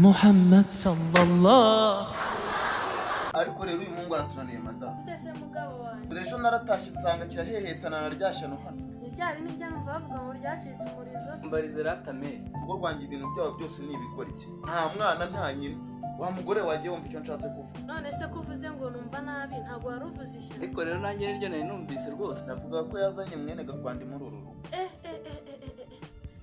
محمد صلى الله. ariko rero uyu mungu aratunaniye madamu. Ndese mugabo wanjye. Rejo naratashye nsanga kirahehetana naryashano hano. Iryari n'ijya numva bavuga ngo ryacitse umurizo. Mbarize ratamere. Ubwo rwanjye ibintu byawe byose ni ibikora iki? Nta mwana nta nyina. Wa mugore wagiye wumva icyo nshatse kuvuga. None se kuvuze ngo numva nabi ntago waruvuze ishyano. Ariko rero nanjye niryo nari numvise rwose. Navuga ko yazanye mwene gakwandi muri uru rugo.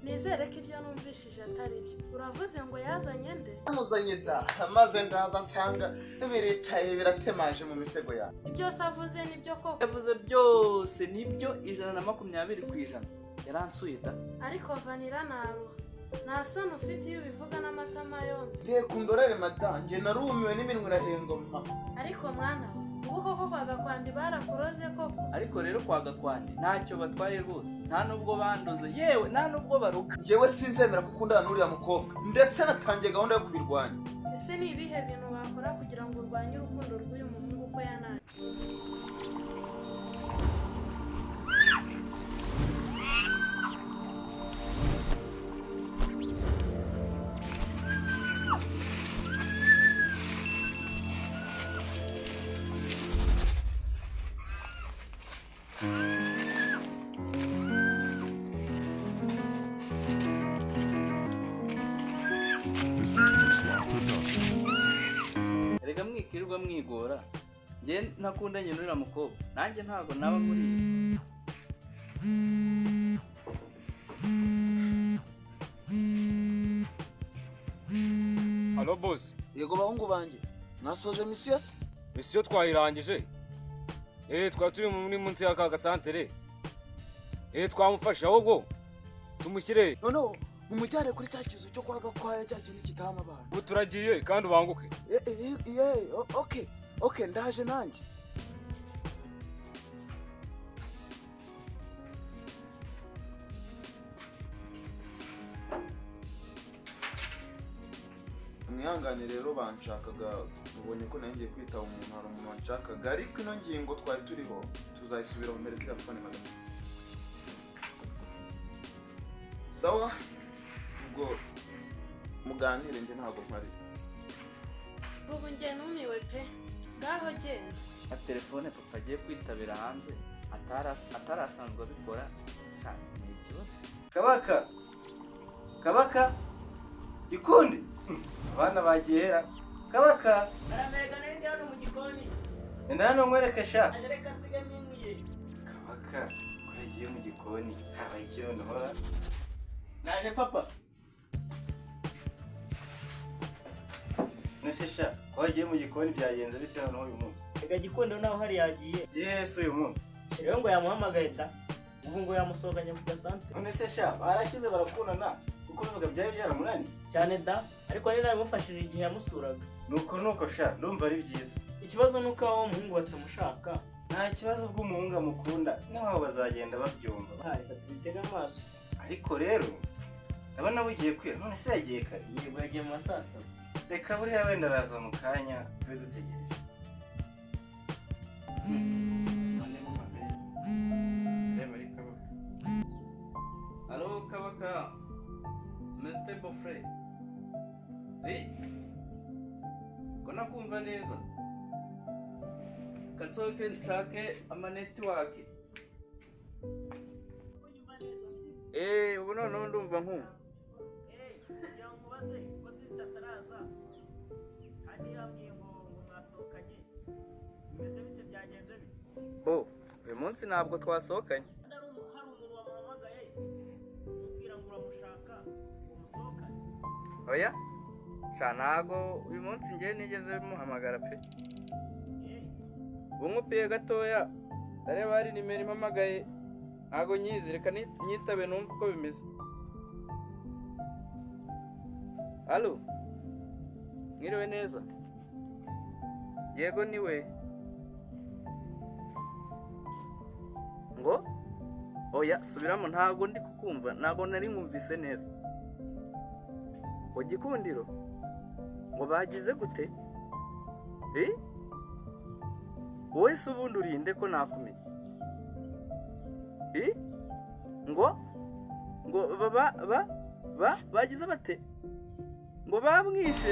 Nizere ko ibyo numvishije atari byo. Uravuze ngo yazanye nde? Amuzanye da maze ndaza nsanga biricaye biratemaje mu misego yawe. Ibyo se avuze nibyo koko. Yavuze byose nibyo 120%. Yaransuye da. Ariko vanira naruha. Nta soni ufite iyo ubivuga n'amatama yombi. Reka undorere madamu, njye narumiwe n'iminwa irahengoma. Ariko mwana ubu koko kwa Gakwandi barakuroze koko. Ariko rero kwa Gakwandi ntacyo batwaye rwose. Nta nubwo bandoze yewe nta nubwo baruka. Njyewe sinzemera ko ukundana n'uriya mukobwa ndetse natangiye gahunda yo kubirwanya. Ese ni ibihe bintu wakora kugira ngo urwanye urukundo rw'uyu muhungu ko yanaje? Erega mwikirirwa mwigora. Nje ntakundanye n'uriya mukobwa. Nanjye ntago naba muri isi. Halo boss. Yego bahungu banje. Mwasoje misiyo se? Misiyo twayirangije. Twari turi muri munsi ya kaga santere. Twamufasha ahubwo tumushyire. No, mumujyane kuri cya kizu cyo kwa Gakwaya cya kintu kitama abantu. Ubu turagiye kandi ubanguke. Okay, ndaje nanjye. Mwihangane rero banshakaga ubonye ko nangiye kwitaba umuntu hari umuntu wanshakaga ariko ino ngingo twari turiho tuzayisubira mu mbere telefone madame. Sawa ubwo muganire nje ntago mpari. Ubu nge numiwe pe. Ngaho genda. Na telefone papa agiye kwitabira hanze atarasanzwe abikora. Cyane ni ikibazo. Kabaka Gikundi abana bagihera Kabaka aramega nende hano mu gikoni ndano mwereke sha ajereka nsiga mimwiye Kabaka ko yagiye mu gikoni habaye ikirondo hora naje papa nese sha ko yagiye mu gikoni byagenze bite hano uyu munsi ega gikondo naho hari yagiye yes uyu munsi rero ngo yamuhamagaye da ubu ngo yamusohokanye ku gasante nese sha barashyize barakundana uko bivuga byaye byaramunani cyane da ariko ni nawe mufashije igihe yamusuraga nuko sha ndumva ari byiza ikibazo nuko aho umuhungu batamushaka nta kibazo bw'umuhungu amukunda naho bazagenda babyumva reka tubitege amaso ariko rero ndabona bugiye kwira none se yagiye kare yego yagiye mu masasa reka buriya wenda araza mu kanya tube dutegereje Halo Kabaka. Mr. Bofre. Kona kumva neza. Katoke nshake ama network. Ubu none ndumva nkumva. yamubaze ko sister Taraza kandi yambwiye ngo mwasohokanye mbese bite byagenze bite Uyu munsi ntabwo twasohokanye. hari umuntu wamuhamagaye umubwira ngo uramushaka umusohokane Oya. Ntago uyu munsi ngiye nigeze muhamagara pe. Bungupiye gatoya. Dareba hari nimero impamagaye. Ntago nyizi reka nyitabe numva uko bimeze. Halo. Mwiriwe neza. Yego niwe. Ngo? Oya subiramo ntago ndi kukumva ntago nari nkumvise neza. Gikundiro ngo bagize gute? Wowe se ubundi urinde ko nakumenya? Ngo bagize bate? ngo bamwishe